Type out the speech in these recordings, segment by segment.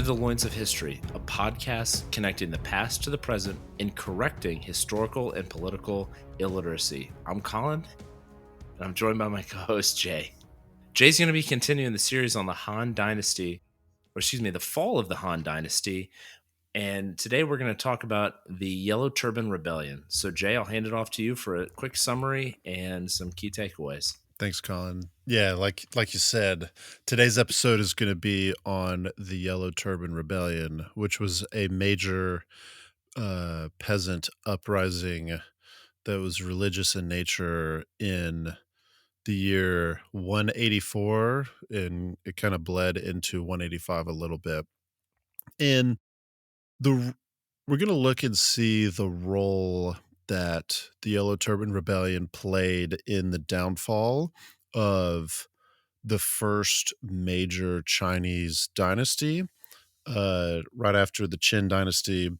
to the Loins of History, a podcast connecting the past to the present and correcting historical and political illiteracy. I'm Colin, and I'm joined by my co-host, Jay. Jay's going to be continuing the series on the Han Dynasty, the fall of the Han Dynasty, and today we're going to talk about the Yellow Turban Rebellion. So, Jay, I'll hand it off to you for a quick summary and some key takeaways. Thanks, Colin. Yeah, like you said, today's episode is going to be on the Yellow Turban Rebellion, which was a major peasant uprising that was religious in nature in the year 184, and it kind of bled into 185 a little bit. And we're going to look and see the role that the Yellow Turban Rebellion played in the downfall of the first major Chinese dynasty, right after the Qin dynasty.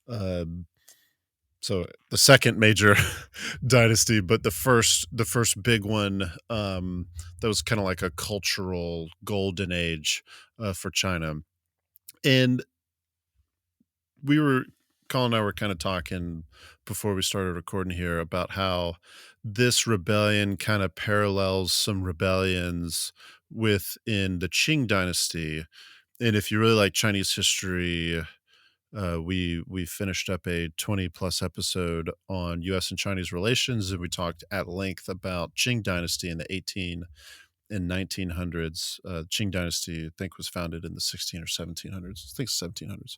So the second major dynasty, but the first big one, that was kind of like a cultural golden age for China. And Colin and I were kind of talking before we started recording here about how this rebellion kind of parallels some rebellions within the Qing dynasty. And if you really like Chinese history, we finished up a 20+ episode on U.S. and Chinese relations, and we talked at length about Qing dynasty in the 18 and 1900s. Qing dynasty, I think, was founded in the 16 or 1700s. I think 1700s.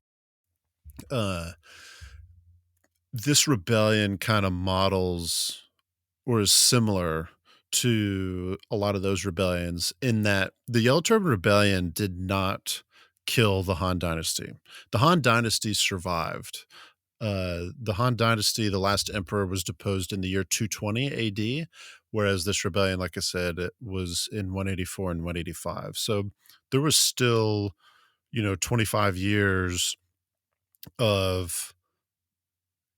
This rebellion kind of models or is similar to a lot of those rebellions in that the Yellow Turban Rebellion did not kill the Han Dynasty. The Han Dynasty survived. The Han Dynasty, the last emperor, was deposed in the year 220 AD, whereas this rebellion, like I said, it was in 184 and 185. So there was still, 25 years of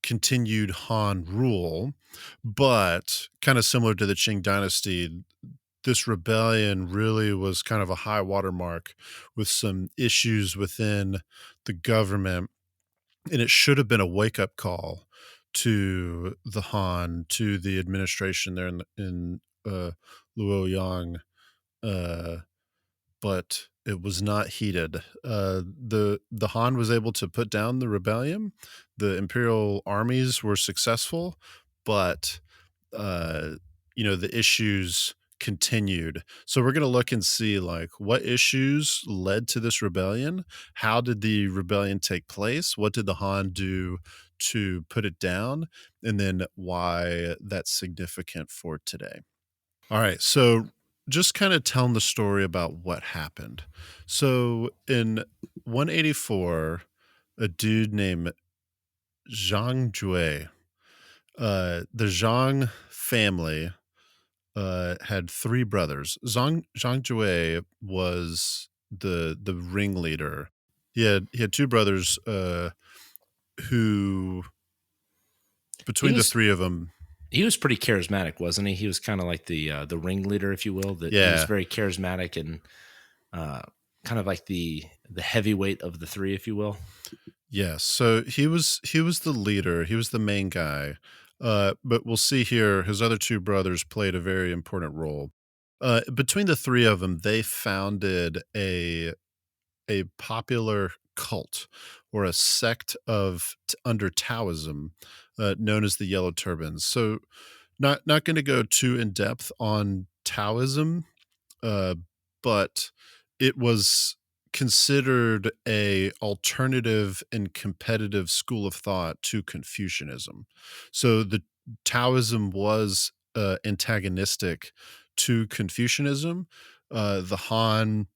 continued Han rule, but kind of similar to the Qing dynasty, this rebellion really was kind of a high watermark with some issues within the government, and it should have been a wake-up call to the Han, to the administration there in Luoyang, but it was not heeded. The Han was able to put down the rebellion. The imperial armies were successful, but the issues continued. So we're going to look and see what issues led to this rebellion. How did the rebellion take place? What did the Han do to put it down? And then why that's significant for today. All right. So just kind of telling the story about what happened. So in 184, a dude named Zhang Jue, the Zhang family had three brothers. Zhang Jue was the ringleader. He had two brothers who, between the three of them, he was pretty charismatic, wasn't he? He was kind of like the ringleader, if you will. He was very charismatic and kind of like the heavyweight of the three, if you will. Yes. So he was the leader. He was the main guy. But we'll see here, his other two brothers played a very important role. Between the three of them, they founded a popular cult or a sect under Taoism known as the Yellow Turbans. So not going to go too in depth on Taoism, but it was considered a alternative and competitive school of thought to Confucianism. So the Taoism was antagonistic to Confucianism. The Han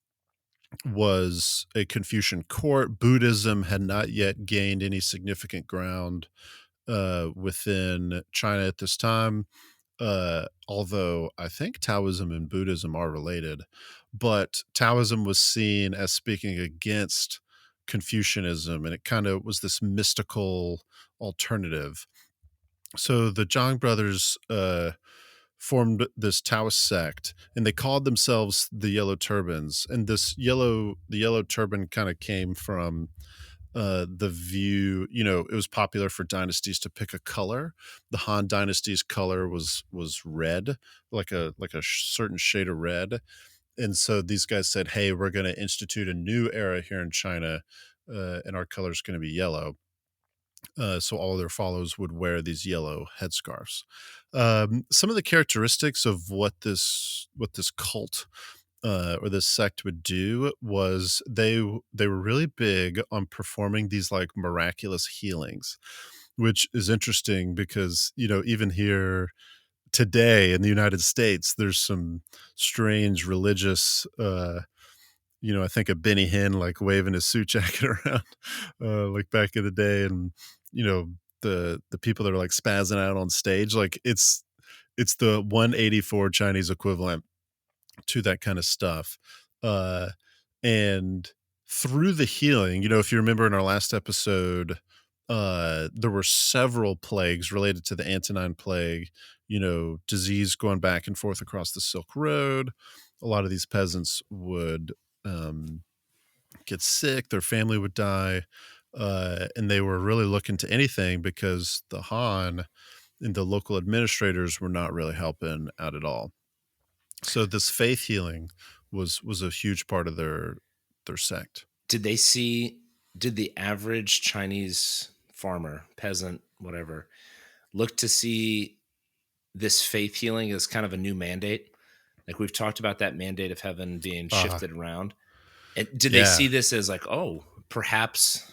was a Confucian court. Buddhism had not yet gained any significant ground within China at this time. Although I think Taoism and Buddhism are related, but Taoism was seen as speaking against Confucianism, and it kind of was this mystical alternative. So the Zhang brothers formed this Taoist sect, and they called themselves the Yellow Turbans. And the yellow turban kind of came from the view, it was popular for dynasties to pick a color. The Han Dynasty's color was red, like a certain shade of red. And so these guys said, "Hey, we're going to institute a new era here in China, and our color is going to be yellow." So all of their followers would wear these yellow headscarves. Some of the characteristics of what this cult or this sect would do was they were really big on performing these like miraculous healings, which is interesting because even here today in the United States, there's some strange religious. I think of Benny Hinn like waving his suit jacket around, like back in the day, and you know the people that are like spazzing out on stage, like it's the 184 Chinese equivalent to that kind of stuff. Uh, and through the healing, if you remember in our last episode, there were several plagues related to the Antonine Plague, disease going back and forth across the Silk Road. A lot of these peasants would um, get sick, their family would die, and they were really looking to anything because the Han and the local administrators were not really helping out at all. So this faith healing was a huge part of their sect. Did the average Chinese farmer, peasant, whatever, look to see this faith healing as kind of a new mandate? Like we've talked about that mandate of heaven being Uh, shifted around. And did they see yeah. this as like, oh, perhaps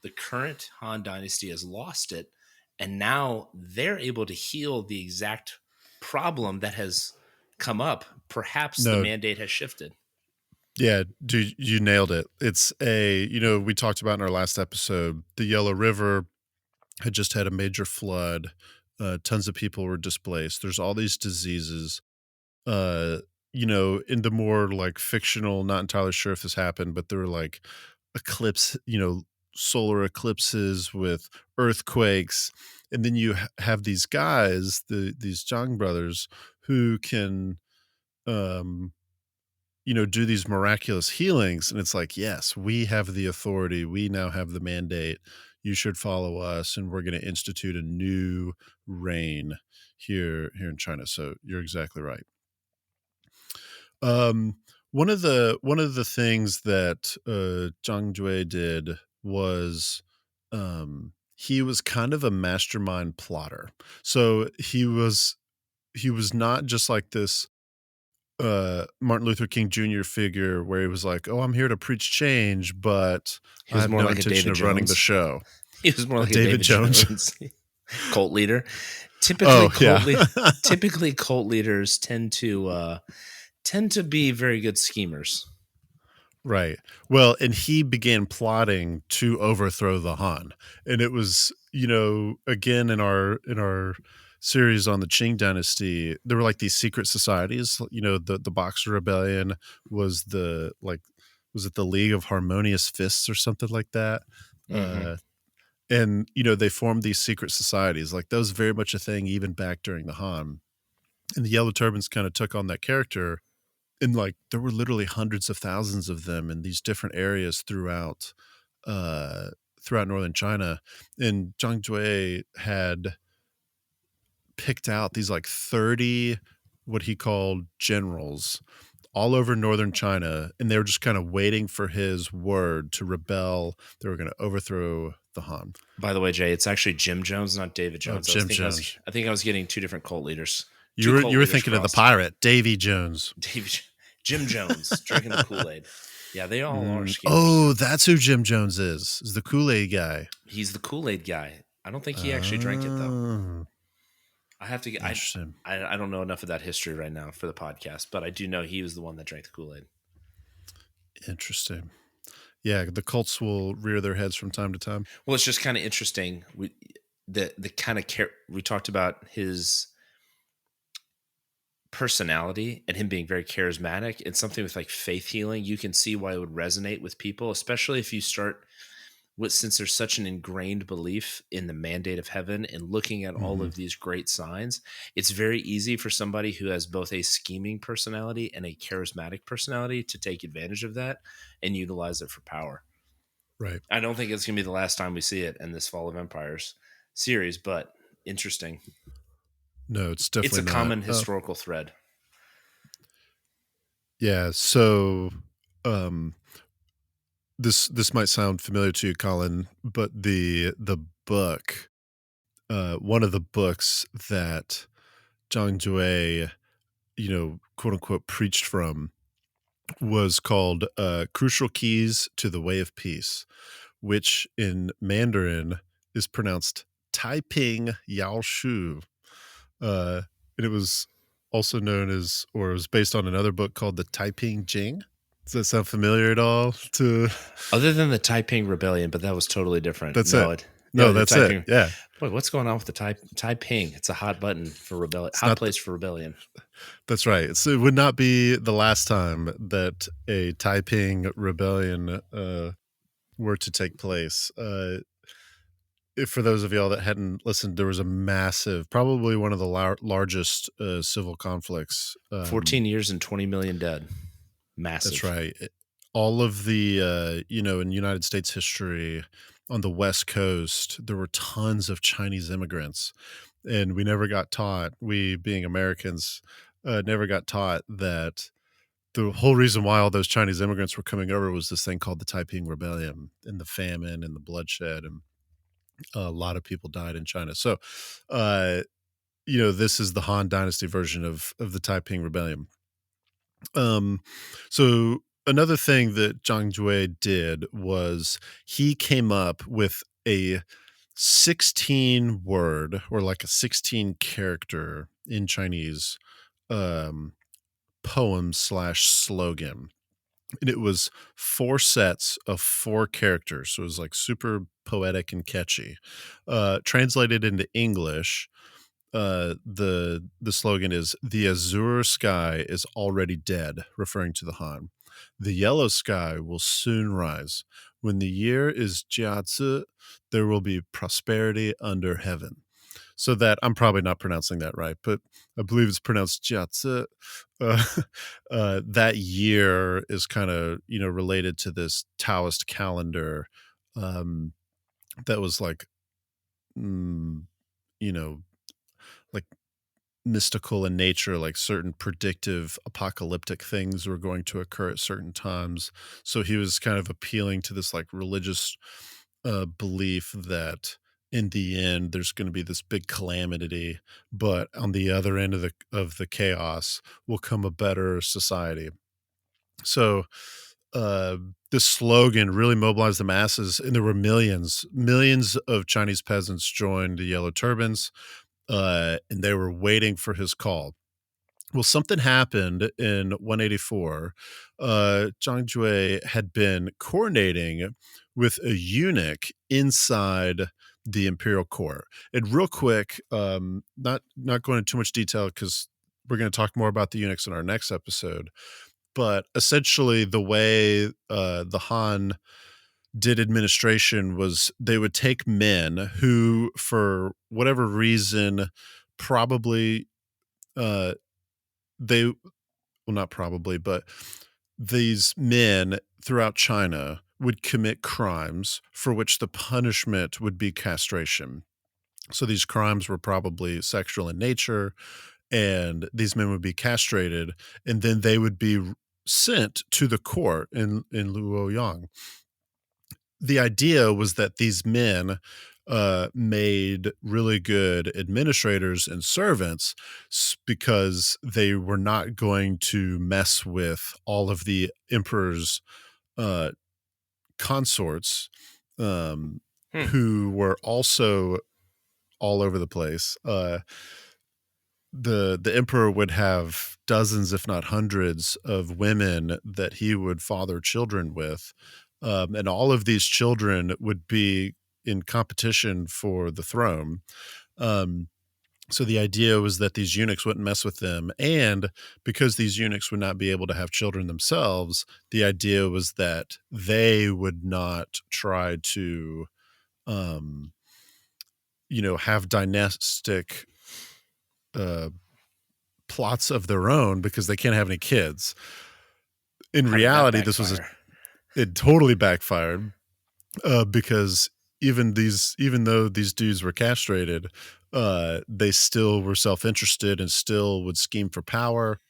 the current Han Dynasty has lost it, and now they're able to heal the exact problem that has come up. Perhaps the No, mandate has shifted. yeah, dude, you nailed it. It's we talked about in our last episode, the Yellow River had just had a major flood. Tons of people were displaced. There's all these diseases. Uh, in the more like fictional, not entirely sure if this happened, but there were like eclipse, solar eclipses with earthquakes. And then you have these guys, these Zhang brothers, who can um do these miraculous healings, and it's like, yes, we have the authority, we now have the mandate, you should follow us, and we're going to institute a new reign here in China. So you're exactly right. um one of the things that Zhang Jue did was he was kind of a mastermind plotter. So he was not just like this Martin Luther King Jr. figure where he was like, "Oh, I'm here to preach change, but He I was have more no like a intention David of running the Jones. show." He was more like a David David Jones. Jones cult leader. Typically, Oh, yeah. typically cult leaders tend to be very good schemers. Right. Well, and he began plotting to overthrow the Han. And it was, again in our series on the Qing dynasty, there were like these secret societies, the Boxer Rebellion was it the League of Harmonious Fists or something like that? Mm-hmm. Uh and they formed these secret societies. Like that was very much a thing even back during the Han. And the Yellow Turbans kind of took on that character, and like there were literally hundreds of thousands of them in these different areas uh throughout northern China. And Zhang Jue had picked out these like 30 what he called generals all over northern China, and they were just kind of waiting for his word to rebel. They were going to overthrow the Han. By the way, Jay, it's actually Jim Jones, not David Oh, Jones. Jim Jones. I think I was getting two different cult leaders, You two were cult you were leaders thinking of the crossed. pirate, Davy Jones. Jim Jones drinking the Kool Aid. Yeah, they all are schemers. Oh, that's who Jim Jones is the Kool-Aid guy. He's the Kool Aid guy. I don't think he actually drank it though. Oh, I have to get. interesting. I don't know enough of that history right now for the podcast, but I do know he was the one that drank the Kool Aid. Interesting. Yeah, the cults will rear their heads from time to time. Well, it's just kind of interesting. The kind of we talked about his personality and him being very charismatic, and something with like faith healing. You can see why it would resonate with people, especially if you start since there's such an ingrained belief in the mandate of heaven and looking at all Mhm. of these great signs, it's very easy for somebody who has both a scheming personality and a charismatic personality to take advantage of that and utilize it for power. Right. I don't think it's going to be the last time we see it in this Fall of Empires series, but interesting. No, it's It's a definitely not. common historical thread. Yeah, so, um, this might sound familiar to you, Colin, but the book, one of the books that Zhang Jue, quote unquote, preached from was called Crucial Keys to the Way of Peace, which in Mandarin is pronounced Taiping Yao Shu. Uh, and it was also known as, or it was based on another book called the Taiping Jing. Does that sound familiar at all? To Other than the Taiping Rebellion, but that was totally different. That's it. No, it No, yeah, the that's it. Taiping. Yeah, Boy, what's going on with the Taiping? It's a hot button for rebellion, it's hot not. place for rebellion. That's right. So it would not be the last time that a Taiping rebellion were to take place. For those of y'all that hadn't listened, there was a massive, probably one of the largest civil conflicts. 14 years and 20 million dead. That's Massive. right. All of the, in United States history on the West Coast, there were tons of Chinese immigrants, and we never got taught, we being Americans, never got taught that the whole reason why all those Chinese immigrants were coming over was this thing called the Taiping Rebellion and the famine and the bloodshed, and a lot of people died in China. So, uh, this is the Han Dynasty version of the Taiping Rebellion. Um, so another thing that Zhang Jue did was he came up with a 16 word, or like a 16 character in Chinese, um, poem slash slogan. And it was 4 sets of 4 characters. So it was like super poetic and catchy. Translated into English, the slogan is "The azure sky is already dead," referring to the Han. "The yellow sky will soon rise. When the year is Jiazi, there will be prosperity under heaven." So that, I'm probably not pronouncing that right, but I believe it's pronounced Jiazi. Uh, that year is kind of, related to this Taoist calendar, um, that was like, mm, you know, like mystical in nature, like certain predictive apocalyptic things were going to occur at certain times. So he was kind of appealing to this like religious belief that in the end there's going to be this big calamity, but on the other end of the chaos will come a better society. So uh this slogan really mobilized the masses, and there were millions of Chinese peasants joined the Yellow Turbans, and they were waiting for his call. Well, something happened in 184. Zhang Jue had been coordinating with a eunuch inside the imperial court. And real quick, not going into too much detail because we're going to talk more about the eunuchs in our next episode. But essentially, the way the Han did administration was they would take men who, for whatever reason, probably uh, they well, not probably, but these men throughout China would commit crimes for which the punishment would be castration. So these crimes were probably sexual in nature, and these men would be castrated, and then they would be sent to the court in Luoyang. The idea was that these men made really good administrators and servants, because they were not going to mess with all of the emperor's uh, consorts, um, Hmm. who were also all over the place. The emperor would have dozens, if not hundreds, of women that he would father children with, and all of these children would be in competition for the throne. Um, So the idea was that these eunuchs wouldn't mess with them, and because these eunuchs would not be able to have children themselves, the idea was that they would not try to, um, have dynastic uh, plots of their own because they can't have any kids. In How did that reality, backfire? it totally backfired, because even though these dudes were castrated, they still were self-interested and still would scheme for power.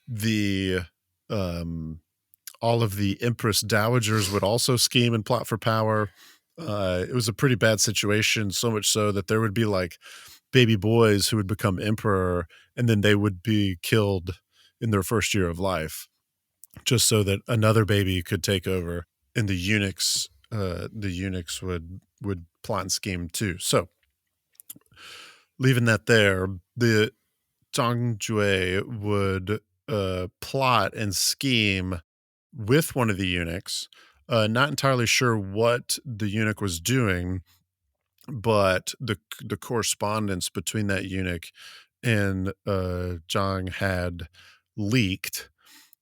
The um, all of the empress dowagers would also scheme and plot for power. It was a pretty bad situation, so much so that there would be like baby boys who would become emperor, and then they would be killed in their first year of life, just so that another baby could take over, and the eunuchs would plot and scheme too. So, leaving that there, the Zhang Jue would plot and scheme with one of the eunuchs. Not entirely sure what the eunuch was doing, but the correspondence between that eunuch and Zhang had leaked.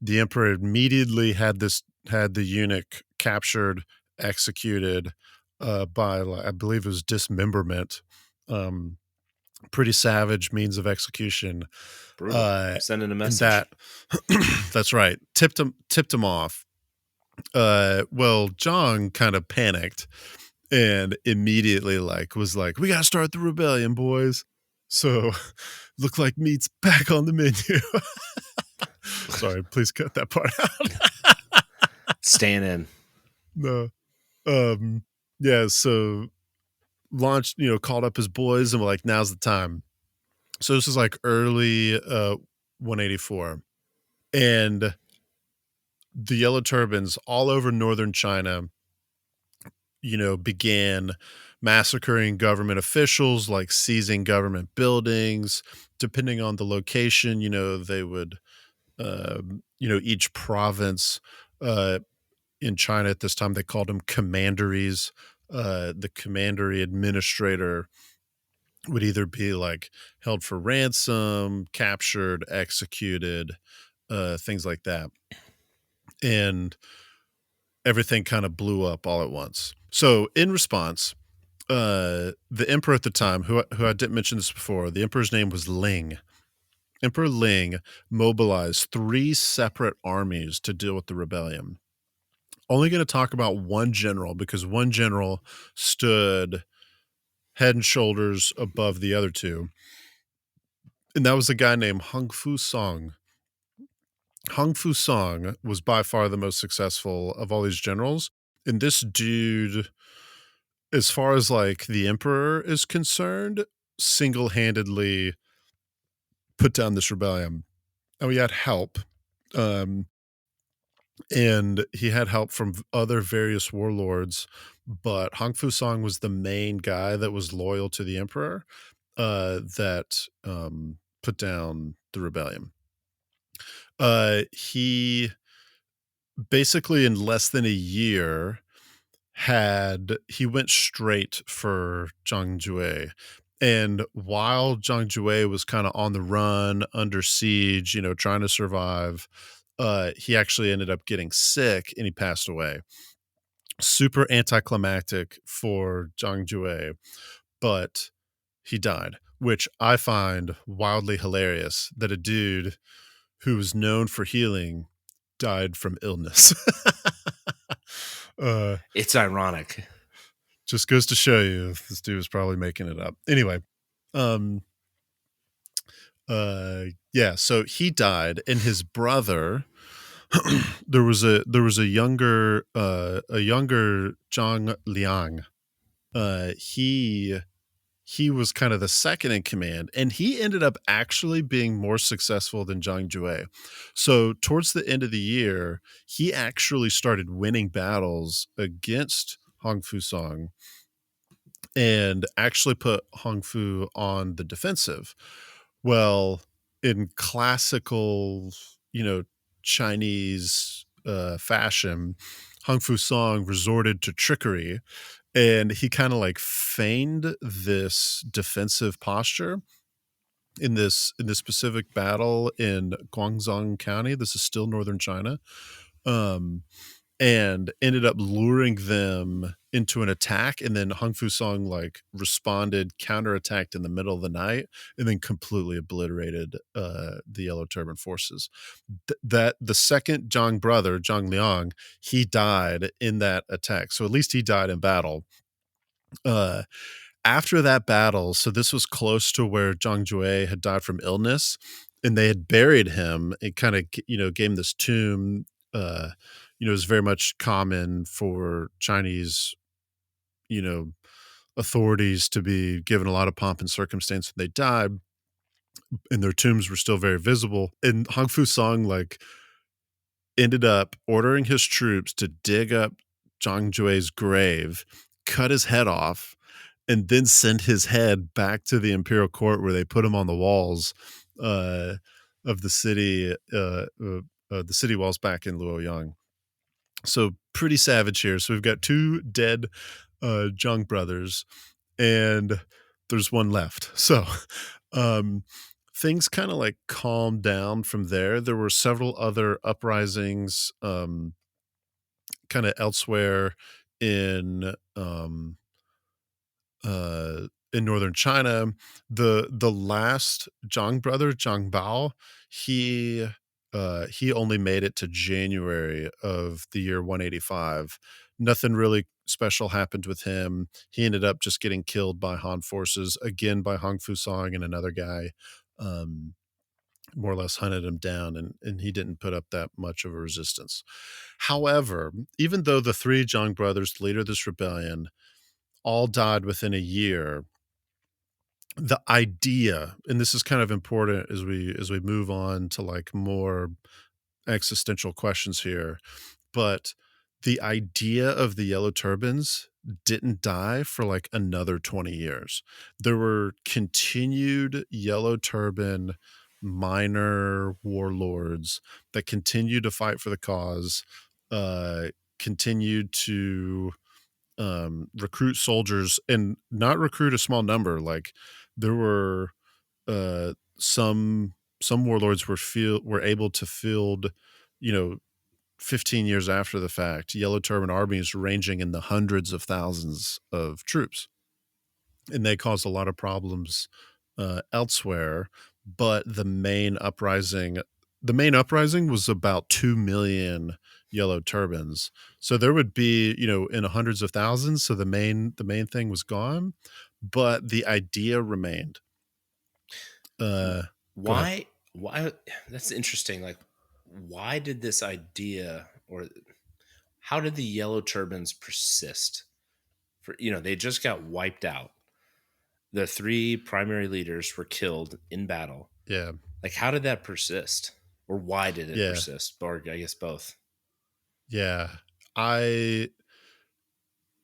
The emperor immediately had the eunuch captured, executed by I believe it was dismemberment. Um, Pretty savage means of execution. Brutal. Uh, Sending a and message. that that's right, tipped him off. Well, John kind of panicked and immediately was like, "We gotta start the rebellion, boys." So, look like meat's back on the menu. Sorry, please cut that part out. Staying in. No. Um, yeah, so launched, called up his boys and were like, "Now's the time." So this is like early 184. And the Yellow Turbans all over northern China, began massacring government officials, like seizing government buildings. Depending on the location, they would, each province in China at this time, they called them commanderies. The commandery administrator would either be like held for ransom, captured, executed, things like that. And everything kind of blew up all at once. So in response, the emperor at the time, who I didn't mention this before, the emperor's name was Ling. Emperor Ling mobilized 3 separate armies to deal with the rebellion. Only going to talk about one general because one general stood head and shoulders above the other two, and that was a guy named Hung Fu Song. Hung Fu Song was by far the most successful of all these generals, and this dude, as far as like the emperor is concerned, single-handedly put down this rebellion. And we had help. Um, and he had help from other various warlords, but Hong Fu Song was the main guy that was loyal to the emperor, that put down the rebellion. He basically in less than a year he went straight for Zhang Jue. And while Zhang Jue was kind of on the run, under siege, trying to survive, he actually ended up getting sick and he passed away. Super anticlimactic for Zhang Jue, but he died, which I find wildly hilarious that a dude who was known for healing died from illness. uh, It's ironic. just goes to show you this dude was probably making it up. Anyway, um, yeah, so he died, and his brother, there was a younger Zhang Liang. He was kind of the second in command, and he ended up actually being more successful than Zhang Jue. So towards the end of the year, he actually started winning battles against Hong Fu Song and actually put Hong Fu on the defensive. Well, in classical, you know, Chinese fashion, Hong Fu Song resorted to trickery, and he kind of like feigned this defensive posture in this specific battle in Guangdong County. This is still northern China. Um, and ended up luring them into an attack, and then Hung Fu Song like responded, counterattacked in the middle of the night, and then completely obliterated the Yellow Turban forces. That the second Zhang brother, Zhang Liang, he died in that attack. So at least he died in battle. Uh, After that battle, so this was close to where Zhang Jue had died from illness, and they had buried him. It kind of, gave him this tomb. Uh, it was very much common for Chinese, you know, authorities to be given a lot of pomp and circumstance when they died, and their tombs were still very visible. And Hong Fu Song, like, ended up ordering his troops to dig up Zhang Jue's grave, cut his head off, and then send his head back to the imperial court where they put him on the walls uh, of the city walls back in Luoyang. So pretty savage here. So we've got two dead Zhang brothers, and there's one left. So um, things kind of like calmed down from there. There were several other uprisings kind of elsewhere in in northern China. The last Zhang brother, Zhang Bao, he only made it to January of the year 185. Nothing really special happened with him. He ended up just getting killed by Han forces, again by Hong Fu Song and another guy. Um, More or less hunted him down, and he didn't put up that much of a resistance. However, even though the three Zhang brothers, the leader of this rebellion, all died within a year, the idea, and this is kind of important as we move on to like more existential questions here, but the idea of the Yellow Turbans didn't die for like another 20 years. There were continued Yellow Turban minor warlords that continued to fight for the cause, uh, continued to recruit soldiers, and not recruit a small number. Like there were some warlords were able to field, you know, 15 years after the fact, Yellow Turban armies ranging in the hundreds of thousands of troops, and they caused a lot of problems elsewhere. But the main uprising was about 2 million Yellow Turbans. So there would be, in the hundreds of thousands. So the main thing was gone, but the idea remained. W- Uh, Go ahead. why that's interesting. Like, why did this idea, or how did the Yellow Turbans persist? For, they just got wiped out. The three primary leaders were killed in battle. Yeah, Like, how did that persist? Or why did it yeah, persist? Or I guess both. yeah. I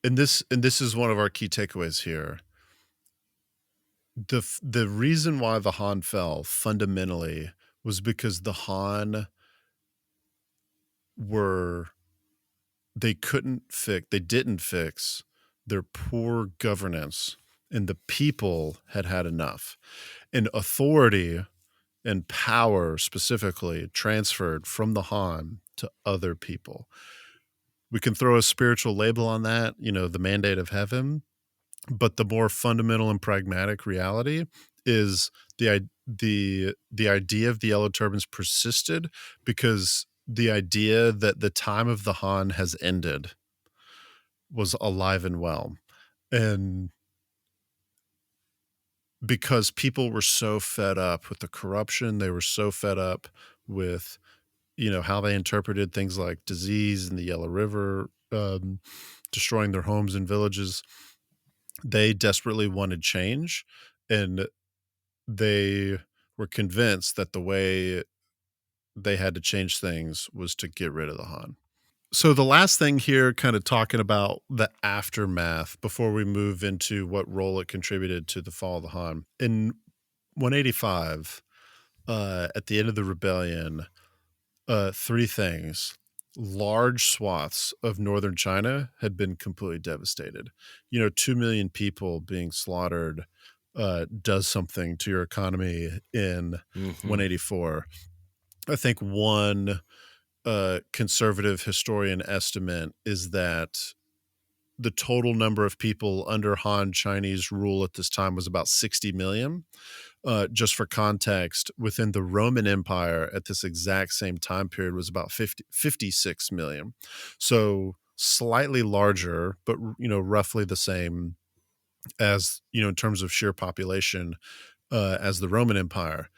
and this is one of our key takeaways here. The reason why the Han fell fundamentally was because the Han were they didn't fix their poor governance, and the people had had enough. And authority and power specifically transferred from the Han to other people. We can throw a spiritual label on that, the mandate of heaven, but the more fundamental and pragmatic reality is the idea of the Yellow Turbans persisted because the idea that the time of the Han has ended was alive and well. And because people were so fed up with the corruption, they were so fed up with, how they interpreted things like disease in the Yellow River, destroying their homes and villages. They desperately wanted change, and they were convinced that the way they had to change things was to get rid of the Han. So the last thing here, kind of talking about the aftermath before we move into what role it contributed to the fall of the Han. In 185, at the end of the rebellion, three things. Large swaths of northern China had been completely devastated. 2 million people being slaughtered, does something to your economy in Hmm. 184. I think one conservative historian estimate is that the total number of people under Han Chinese rule at this time was about 60 million. Just for context, within the Roman Empire at this exact same time period was about 56 million. So slightly larger, but roughly the same as in terms of sheer population as the Roman Empire.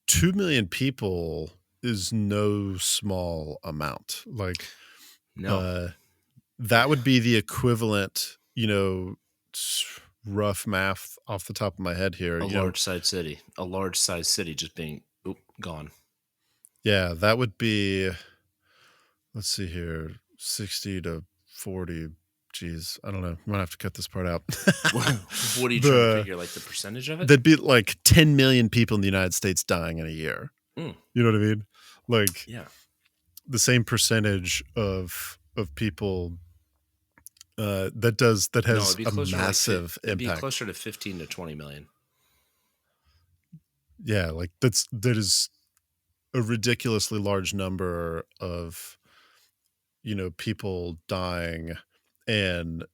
2 million people is no small amount. Like No, uh that would be the equivalent, rough math off the top of my head here, a large size city just being gone. yeah, that would be, let's see here, 60 to 40. Geez, I don't know. I'm gonna have to cut this part out. What are you trying to the figure? Like the percentage of it? There'd be like 10 million people in the United States dying in a year. Mm, You know what I mean? Like yeah. the same percentage of people that No, has a massive it'd be impact. closer to 15 to 20 million. Yeah, like that is a ridiculously large number of, people dying, and,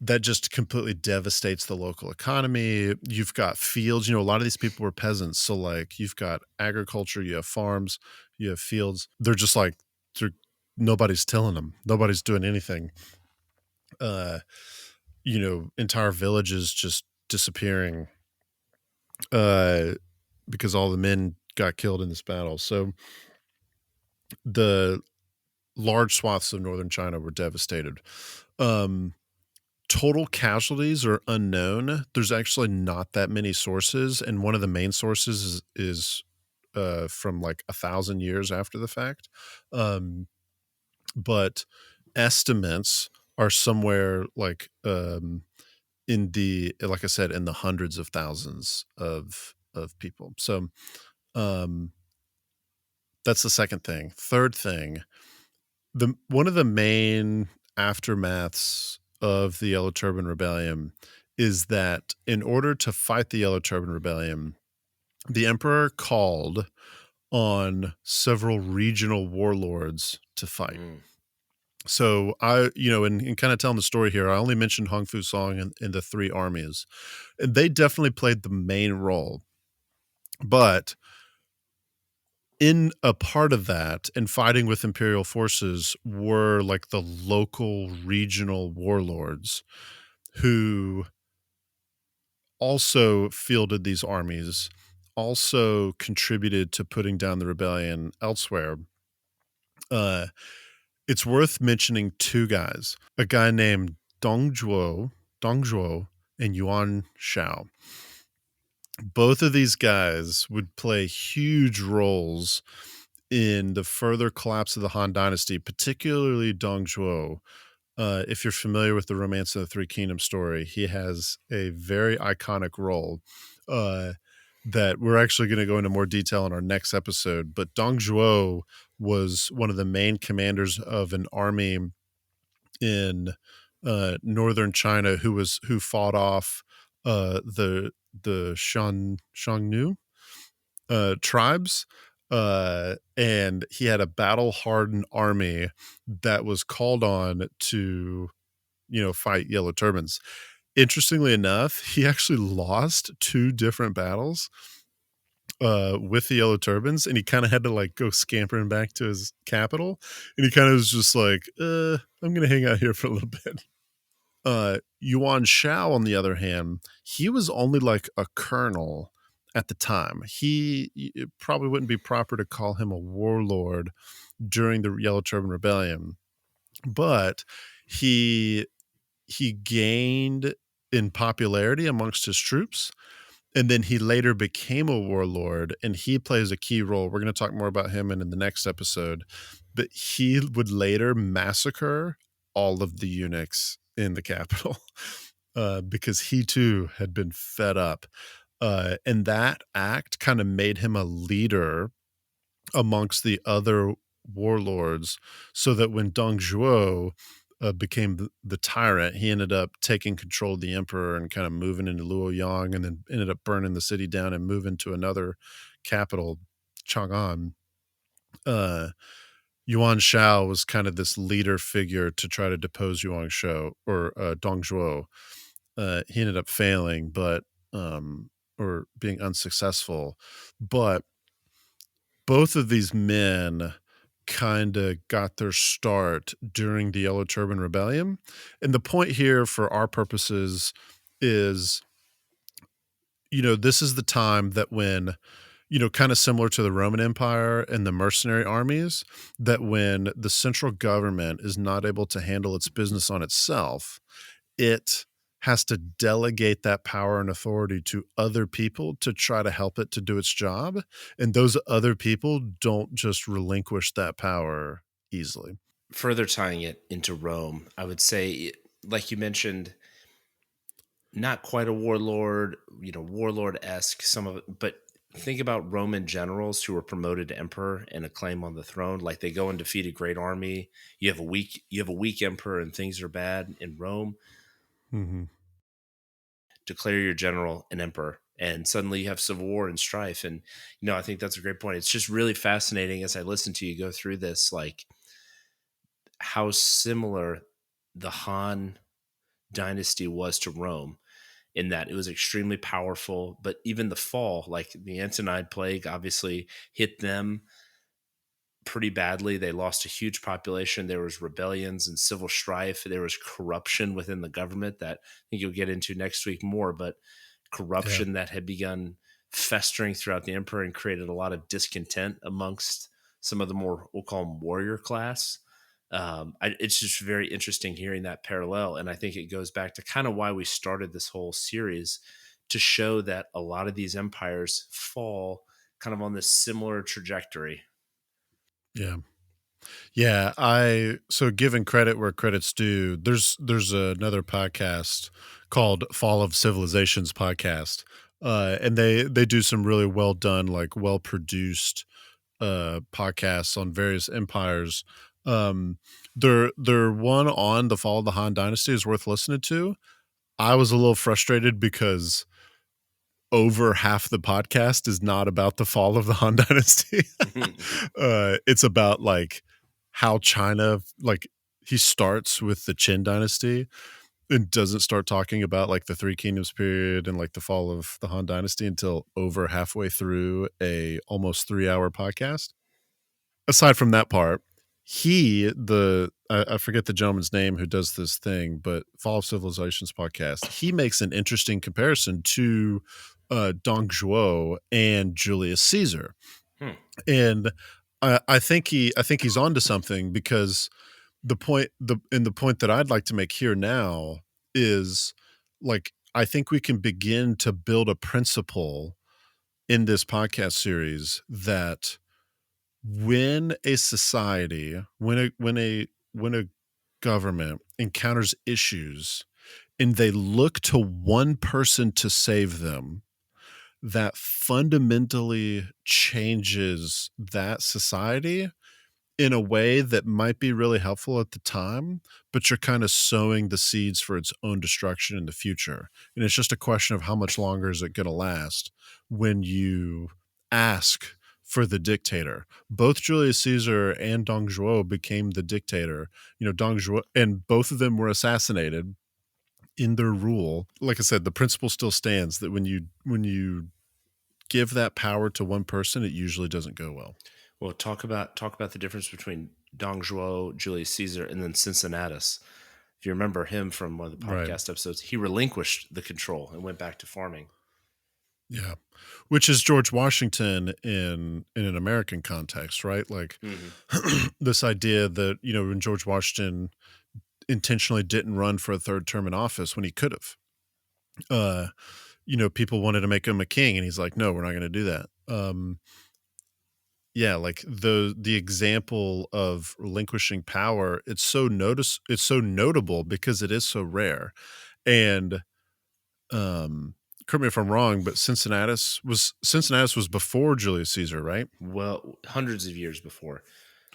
that just completely devastates the local economy. You've got fields, a lot of these people were peasants, so, like, you've got agriculture, you have farms, you have fields. They're just like they're nobody's tilling them. Nobody's doing anything. Uh, entire villages just disappearing, uh, because all the men got killed in this battle. So the large swaths of northern China were devastated. Um, Total casualties are unknown. There's actually not that many sources, and one of the main sources is from like 1,000 years after the fact. Um, but estimates are somewhere like in the like I said, in the hundreds of thousands of people. So um, that's the second thing. Third thing, the one of the main aftermaths of the Yellow Turban Rebellion is that in order to fight the Yellow Turban Rebellion, the emperor called on several regional warlords to fight. Mm, So in kind of telling the story here, I only mentioned Hong Fu Song and the three armies, and they definitely played the main role. But in a part of that and fighting with imperial forces were like the local regional warlords who also fielded these armies, also contributed to putting down the rebellion elsewhere. Uh, it's worth mentioning two guys, a guy named Dong Zhuo and Yuan Shao. Both of these guys would play huge roles in the further collapse of the Han Dynasty, particularly Dong Zhuo. If you're familiar with the Romance of the Three Kingdoms story, he has a very iconic role uh, that we're actually going to go into more detail in our next episode. But Dong Zhuo was one of the main commanders of an army in northern China who fought off the Xiongnu tribes, and he had a battle hardened army that was called on to, fight Yellow Turbans. Interestingly enough, he actually lost two different battles with the Yellow Turbans, and he kind of had to like go scampering back to his capital, and he kind of was just like, I'm gonna hang out here for a little bit. Yuan Shao, on the other hand, he was only like a colonel at the time. It probably wouldn't be proper to call him a warlord during the Yellow Turban Rebellion, but he he gained in popularity amongst his troops, and then he later became a warlord, and he plays a key role. We're going to talk more about him in the next episode, but he would later massacre all of the eunuchs in the capital because he too had been fed up. And that act kind of made him a leader amongst the other warlords, so that when Dong Zhuo became the tyrant, he ended up taking control of the emperor and kind of moving into Luoyang, and then ended up burning the city down and moving to another capital, Chang'an. Uh, Yuan Shao was kind of this leader figure to try to depose Yuan Shao or Dong Zhuo. He ended up failing, but or being unsuccessful. But both of these men kind of got their start during the Yellow Turban Rebellion. And the point here for our purposes is, this is the time that when, kind of similar to the Roman Empire and the mercenary armies, that when the central government is not able to handle its business on itself, it has to delegate that power and authority to other people to try to help it to do its job, and those other people don't just relinquish that power easily. Further tying it into Rome, I would say, like you mentioned, not quite a warlord, warlord esque, some of it, but think about Roman generals who were promoted to emperor and a claim on the throne. Like they go and defeat a great army. You have a weak emperor and things are bad in Rome. Mhm. Declare your general an emperor. And suddenly you have civil war and strife. And, I think that's a great point. It's just really fascinating as I listen to you go through this, like how similar the Han Dynasty was to Rome in that it was extremely powerful. But even the fall, like the Antonine Plague, obviously hit them pretty badly. They lost a huge population. There was rebellions and civil strife. There was corruption within the government that I think you'll get into next week more, but Yeah. corruption that had begun festering throughout the emperor and created a lot of discontent amongst some of the more, we'll call them warrior class. It's just very interesting hearing that parallel. And I think it goes back to kind of why we started this whole series, to show that a lot of these empires fall kind of on this similar trajectory. Yeah. Yeah, I so giving credit where credit's due, there's another podcast called Fall of Civilizations podcast. And they do some really well done, like well produced podcasts on various empires. Um their one on the fall of the Han Dynasty is worth listening to. I was a little frustrated because over half the podcast is not about the fall of the Han Dynasty. It's about like how China, like he starts with the Qin Dynasty and doesn't start talking about like the Three Kingdoms period and like the fall of the Han Dynasty until over halfway through a almost 3 hour podcast. Aside from that part, I forget the gentleman's name who does this thing, but Fall of Civilizations podcast, he makes an interesting comparison to Dong Zhuo and Julius Caesar. Hmm. And I think he's onto something because the point that I'd like to make here now is like I think we can begin to build a principle in this podcast series that when a society, when a government encounters issues and they look to one person to save them, that fundamentally changes that society in a way that might be really helpful at the time, but you're kind of sowing the seeds for its own destruction in the future. And it's just a question of how much longer is it going to last when you ask for the dictator. Both Julius Caesar and Dong Zhuo became the dictator. Dong Zhuo, and both of them were assassinated in their rule. Like I said, the principle still stands that when you give that power to one person, it usually doesn't go well. Well, talk about the difference between Dong Zhuo, Julius Caesar, and then Cincinnatus. If you remember him from one of the Right. podcast episodes, he relinquished the control and went back to farming. Yeah. Which is George Washington in an American context, right? Like Hmm. this idea that, when George Washington intentionally didn't run for a third term in office when he could have. People wanted to make him a king and he's like, "No, we're not going to do that." Yeah, like the example of relinquishing power, it's so notable because it is so rare. And um correct me if I'm wrong, but Cincinnatus was before Julius Caesar, right? Well, hundreds of years before,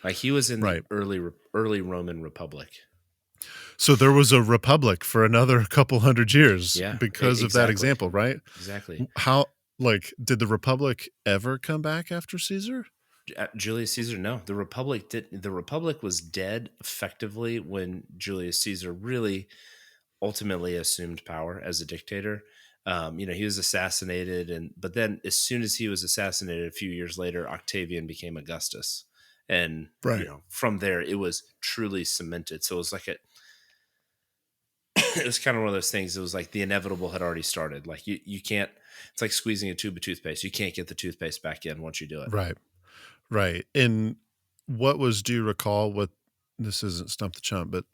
like he was in the Right. early Roman Republic. So there was a republic for another couple hundred years Yeah, because of that exactly, example, right? exactly. How like, did the republic ever come back after Caesar? Julius Caesar, no, the Republic did. The Republic was dead effectively when Julius Caesar really ultimately assumed power as a dictator. He was assassinated, and but then as soon as he was assassinated, a few years later, Octavian became Augustus, and Right. from there it was truly cemented. So it was like it was kind of one of those things. It was like the inevitable had already started. Like you can't. It's like squeezing a tube of toothpaste. You can't get the toothpaste back in once you do it. Right. Right. And do you recall what this isn't Stump the Chump, but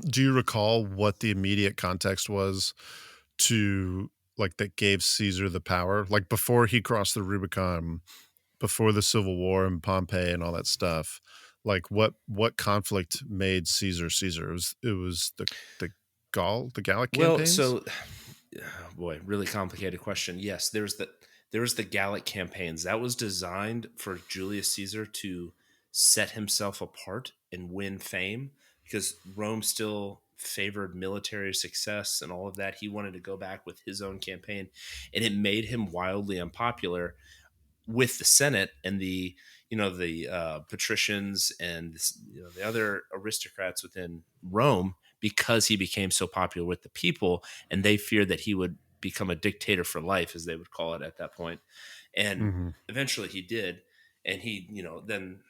do you recall what the immediate context was to like that gave Caesar the power? Like before he crossed the Rubicon, before the Civil War and Pompeii and all that stuff, like what conflict made Caesar Caesar? It was the the Gallic Well, campaigns? so boy, really complicated question. Yes, there was the Gallic campaigns that was designed for Julius Caesar to set himself apart and win fame because Rome still favored military success and all of that. He wanted to go back with his own campaign, and it made him wildly unpopular with the Senate and the patricians and the other aristocrats within Rome because he became so popular with the people, and they feared that he would become a dictator for life, as they would call it at that point. And Mhm. eventually, he did, and he then.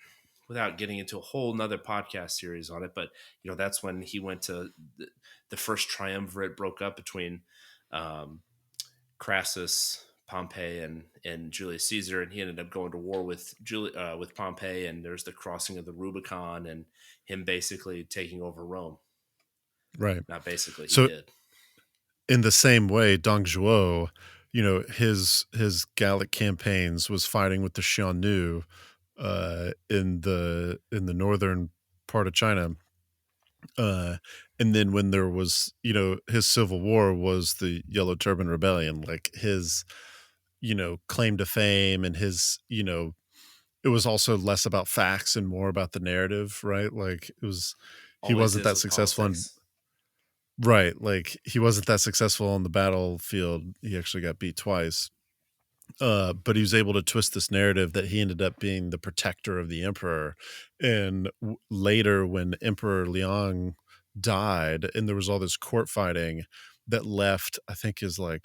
Without getting into a whole nother podcast series on it, but that's when he went to the first triumvirate broke up between um, Crassus, Pompey, and Julius Caesar, and he ended up going to war with Pompey. And there's the crossing of the Rubicon, and him basically taking over Rome. Right. Not basically, he So did. in the same way, Dong Zhuo, his Gallic campaigns was fighting with the Xiongnu in the northern part of China. And then when there was, his civil war was the Yellow Turban Rebellion, like his, claim to fame and his, it was also less about facts and more about the narrative, right? Like he Always wasn't is that with successful on politics. right, like he wasn't that successful on the battlefield. He actually got beat twice. But he was able to twist this narrative that he ended up being the protector of the emperor. And later, when Emperor Liang died, and there was all this court fighting that left, I think, his like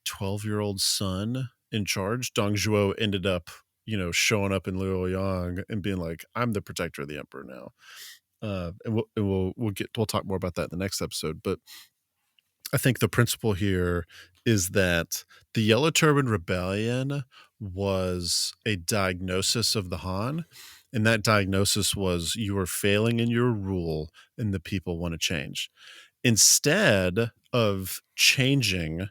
12-year-old son in charge. Dong Zhuo ended up, showing up in Luoyang and being like, "I'm the protector of the emperor now." We'll talk more about that in the next episode. But I think the principle here is that the Yellow Turban Rebellion was a diagnosis of the Han, and that diagnosis was you are failing in your rule and the people want to change. Instead of changing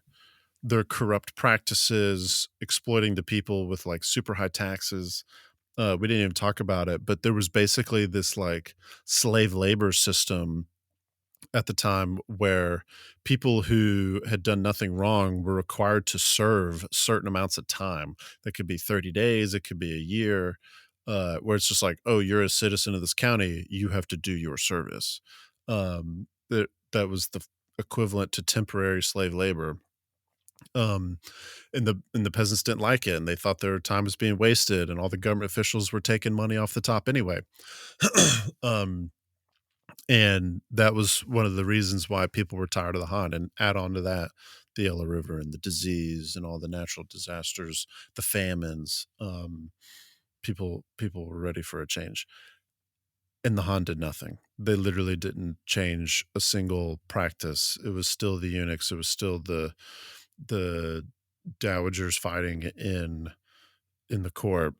their corrupt practices, exploiting the people with like super high taxes, we didn't even talk about it, but there was basically this like slave labor system at the time where people who had done nothing wrong were required to serve certain amounts of time. That could be 30 days, it could be a year, where it's just like, oh, you're a citizen of this county, you have to do your service. That was the equivalent to temporary slave labor. Um, and the peasants didn't like it, and they thought their time was being wasted, and all the government officials were taking money off the top anyway. um, and that was one of the reasons why people were tired of the Han, and add on to that, the Yellow River and the disease and all the natural disasters, the famines, people were ready for a change, and the Han did nothing. They literally didn't change a single practice. It was still the eunuchs, it was still the dowagers fighting in the court.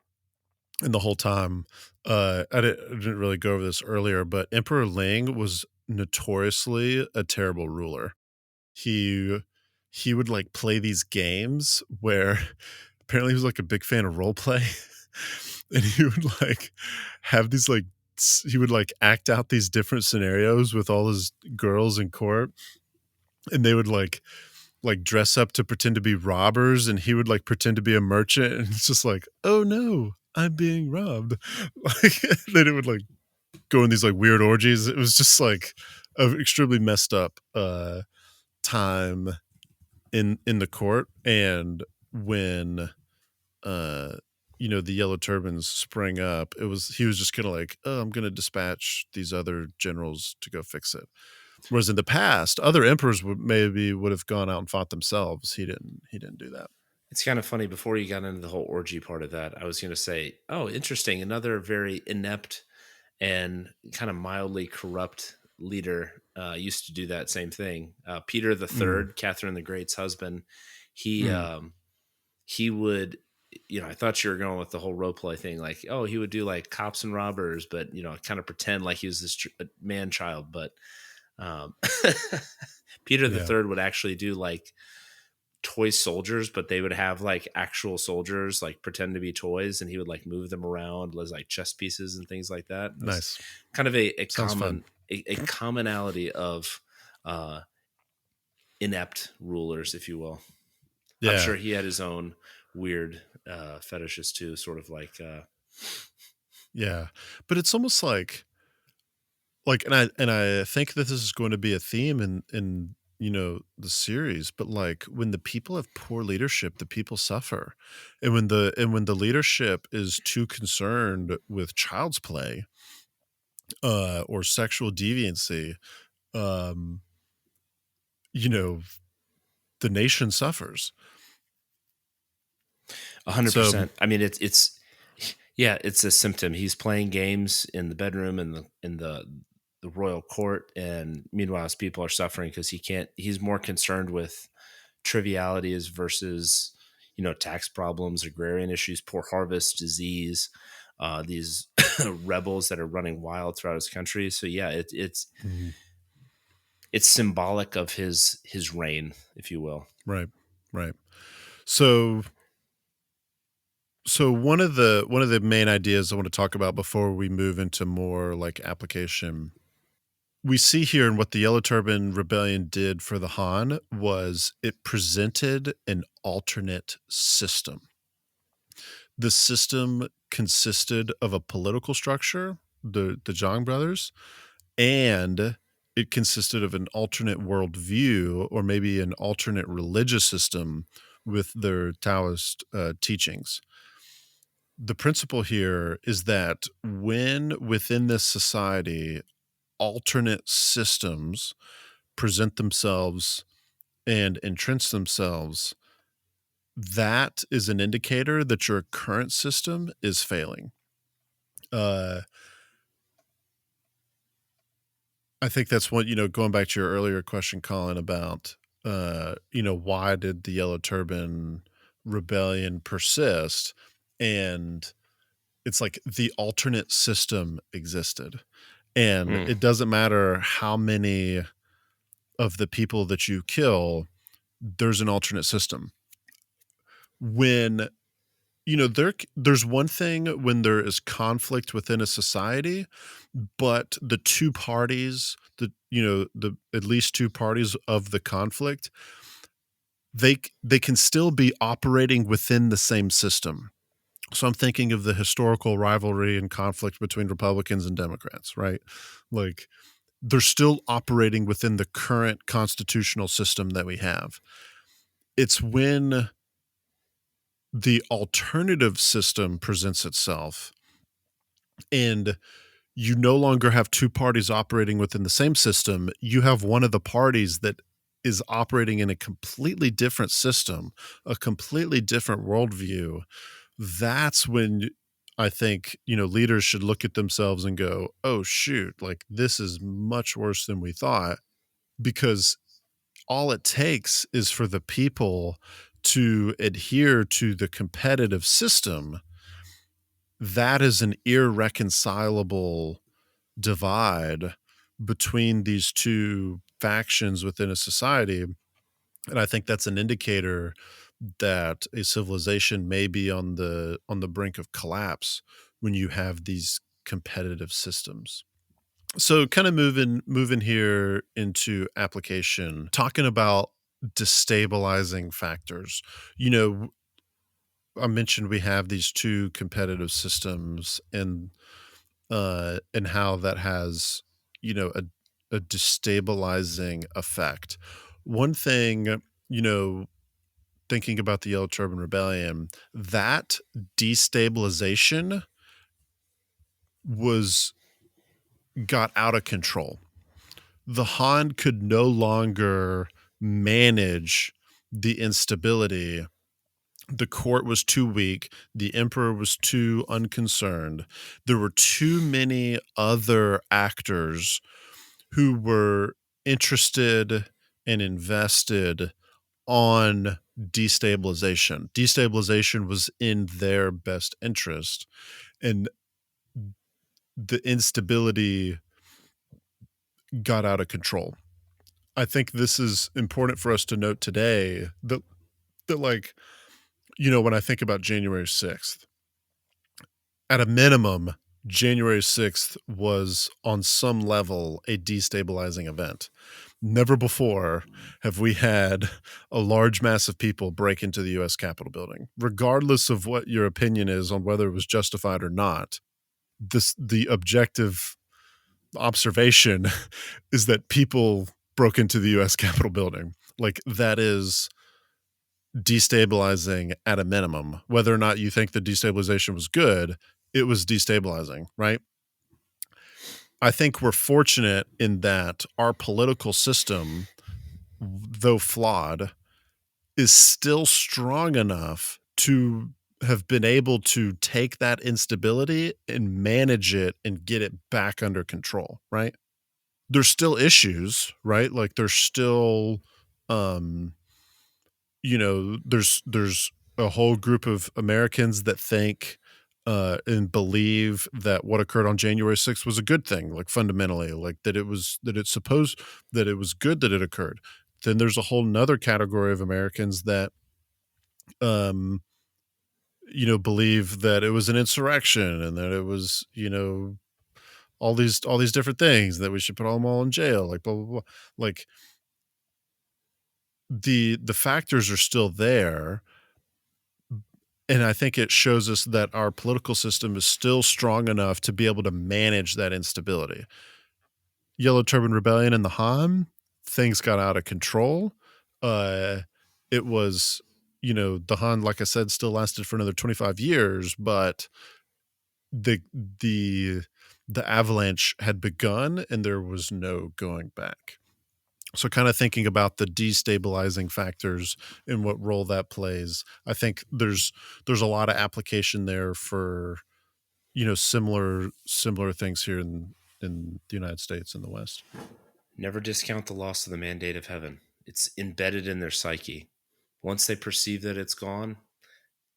And the whole time, I didn't really go over this earlier, but Emperor Ling was notoriously a terrible ruler. He he would, like, play these games where apparently he was, like, a big fan of role play, and he would, like, have these, like he would, like, act out these different scenarios with all his girls in court, and they would, like dress up to pretend to be robbers, and he would like pretend to be a merchant, and it's just like, oh no, I'm being robbed. Like then it would like go in these like weird orgies. It was just like an extremely messed up time in the court. And when uh the Yellow Turbans sprang up, he was just kind of like, oh, I'm gonna dispatch these other generals to go fix it. Whereas in the past, other emperors would have gone out and fought themselves. He didn't do that. It's kind of funny. Before you got into the whole orgy part of that, I was going to say, oh, interesting. Another very inept and kind of mildly corrupt leader used to do that same thing. Peter the Mm, Third, Catherine the Great's husband, he mm, um, he would, I thought you were going with the whole role play thing, like, oh, he would do like cops and robbers, but kind of pretend like he was this man child. But um, Peter the yeah, Third would actually do like toy soldiers, but they would have like actual soldiers like pretend to be toys, and he would like move them around as like chess pieces and things like that. It was nice. kind of a Sounds fun. common a commonality of uh inept rulers, if you will. I'm Yeah, sure he had his own weird fetishes too, sort of like yeah. But it's almost and I think that this is going to be a theme in the series, but like when the people have poor leadership, the people suffer. And when the leadership is too concerned with child's play or sexual deviancy, um, you know, the nation suffers. 100%. So, I mean, it's yeah, it's a symptom. He's playing games in the bedroom and the royal court, and meanwhile, his people are suffering because he can't. He's more concerned with trivialities versus tax problems, agrarian issues, poor harvest, disease, these rebels that are running wild throughout his country. So yeah, mhm, it's symbolic of his reign, if you will. right, right. So So one of the main ideas I want to talk about before we move into more like application, we see here in what the Yellow Turban Rebellion did for the Han was it presented an alternate system. The system consisted of a political structure, the Zhang brothers, and it consisted of an alternate worldview or maybe an alternate religious system with their Taoist teachings. The principle here is that when within this society alternate systems present themselves and entrench themselves, that is an indicator that your current system is failing. Uh, I think that's what, going back to your earlier question, Colin, about, why did the Yellow Turban Rebellion persist? And it's like the alternate system existed. And Mm. it doesn't matter how many of the people that you kill, there's an alternate system. When there's one thing when there is conflict within a society, but the two parties, the at least two parties of the conflict, they can still be operating within the same system. So I'm thinking of the historical rivalry and conflict between Republicans and Democrats, right? Like they're still operating within the current constitutional system that we have. It's when the alternative system presents itself and you no longer have two parties operating within the same system. You have one of the parties that is operating in a completely different system, a completely different worldview. That's when I think, leaders should look at themselves and go, oh, shoot, like this is much worse than we thought because all it takes is for the people to adhere to the competitive system. That is an irreconcilable divide between these two factions within a society. And I think that's an indicator that a civilization may be on the brink of collapse when you have these competitive systems. So kind of moving here into application, talking about destabilizing factors. You know, I mentioned we have these two competitive systems, and and how that has, a destabilizing effect. One thing, you know, thinking about the Yellow Turban Rebellion, that destabilization was got out of control. The Han could no longer manage the instability. The court was too weak. The emperor was too unconcerned. There were too many other actors who were interested and invested on destabilization. Destabilization was in their best interest, and the instability got out of control. I think this is important for us to note today that like, when I think about January 6th, at a minimum, January 6th was on some level a destabilizing event. Never before have we had a large mass of people break into the US Capitol building. Regardless of what your opinion is on whether it was justified or not, the objective observation is that people broke into the US Capitol building. Like, that is destabilizing at a minimum. Whether or not you think the destabilization was good, it was destabilizing, right? I think we're fortunate in that our political system, though flawed, is still strong enough to have been able to take that instability and manage it and get it back under control, right? There's still issues, right? Like, there's still, um, there's a whole group of Americans that think and believe that what occurred on January 6th was a good thing, like fundamentally, like that it was good that it occurred. Then there's a whole nother category of Americans that um believe that it was an insurrection and that it was, all these different things, that we should put them all in jail, like blah blah blah. Like, the factors are still there, and I think it shows us that our political system is still strong enough to be able to manage that instability. Yellow Turban Rebellion and the Han, things got out of control. Uh, it was, the Han, like I said, still lasted for another 25 years, but the the the avalanche had begun and there was no going back. So kind of thinking about the destabilizing factors and what role that plays, I think there's a lot of application there for, similar things here in the United States and the West. Never discount the loss of the mandate of heaven. It's embedded in their psyche. Once they perceive that it's gone,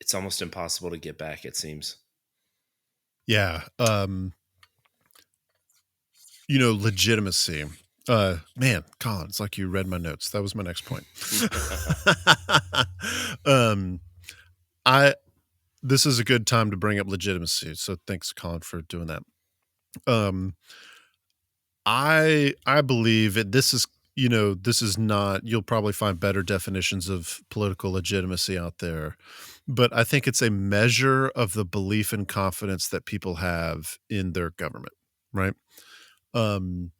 it's almost impossible to get back, it seems. Yeah. Legitimacy. Man, Colin, it's like you read my notes. That was my next point. um, I This is a good time to bring up legitimacy. So thanks, Colin, for doing that. Um, I believe this is not, you'll probably find better definitions of political legitimacy out there, but I think it's a measure of the belief and confidence that people have in their government, right? Um,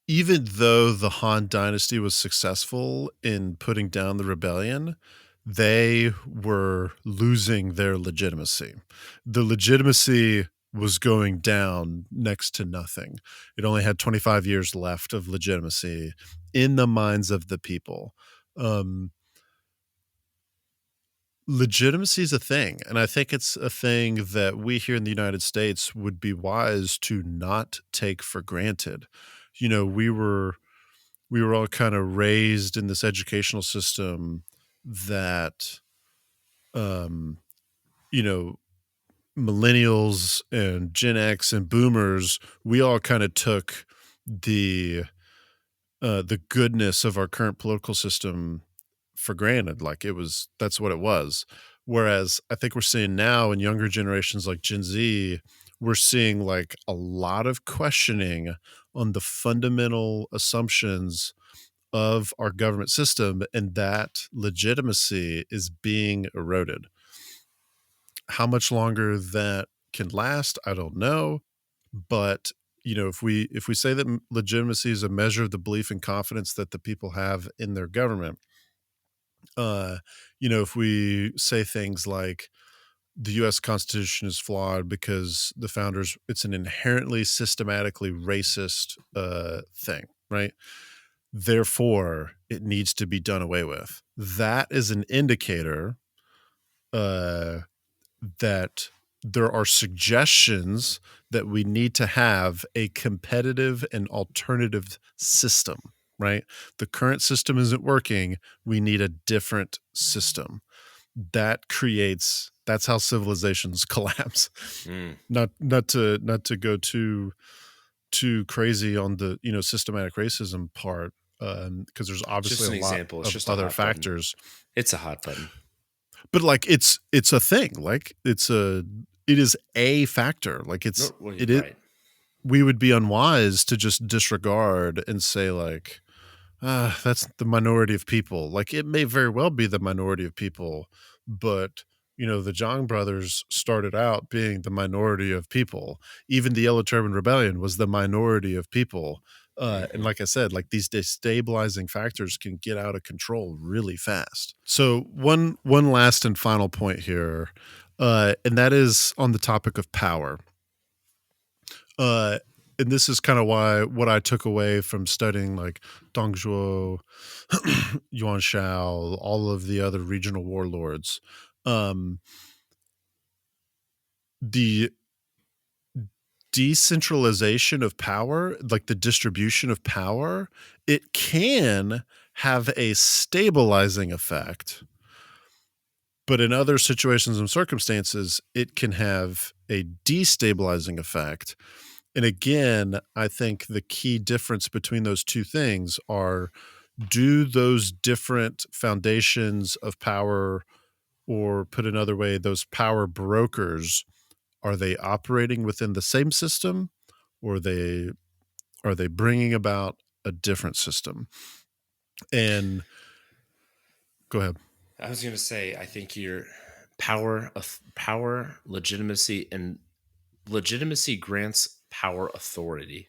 Even though the Han Dynasty was successful in putting down the rebellion, they were losing their legitimacy. The legitimacy was going down next to nothing. It only had 25 years left of legitimacy in the minds of the people. Um, Legitimacy is a thing, and I think it's a thing that we here in the United States would be wise to not take for granted. You know, we were all kind of raised in this educational system that um you know millennials and Gen X and boomers, we all kind of took the the goodness of our current political system for granted, like it was, that's what it was. Whereas I think we're seeing now in younger generations like Gen Z, we're seeing like a lot of questioning on the fundamental assumptions of our government system, and that legitimacy is being eroded. How much longer that can last, I don't know, But if we say that legitimacy is a measure of the belief and confidence that the people have in their government, uh, if we say things like the U.S. Constitution is flawed because the founders, it's an inherently systematically racist thing, right? Therefore, it needs to be done away with. That is an indicator uh, that there are suggestions that we need to have a competitive and alternative system, right? The current system isn't working. We need a different system. That's how civilizations collapse. Mm. Not to go too crazy on the systematic racism part, because there's It's obviously just a an lot example. It's of just a other hot button. factors. It's a hot button. But like it's a thing. Like it is a factor. Like No, well, you're it is right. we would be unwise to just disregard and say like, that's the minority of people. Like it may very well be the minority of people, but the Zhang brothers started out being the minority of people. Even the Yellow Turban Rebellion was the minority of people. And Hmm. like I said, like these destabilizing factors can get out of control really fast. So one last and final point here, and that is on the topic of power. Uh, and this is kind of why what I took away from studying like Zhang Jue, Yuan Shao, all of the other regional warlords. Um, the decentralization of power, like the distribution of power, it can have a stabilizing effect, but in other situations and circumstances, it can have a destabilizing effect. And again, I think the key difference between those two things are, do those different foundations of power, or put another way, those power brokers, are they operating within the same system, or are they bringing about a different system? And go ahead. I was going to say, I think your power, legitimacy, and legitimacy grants power authority.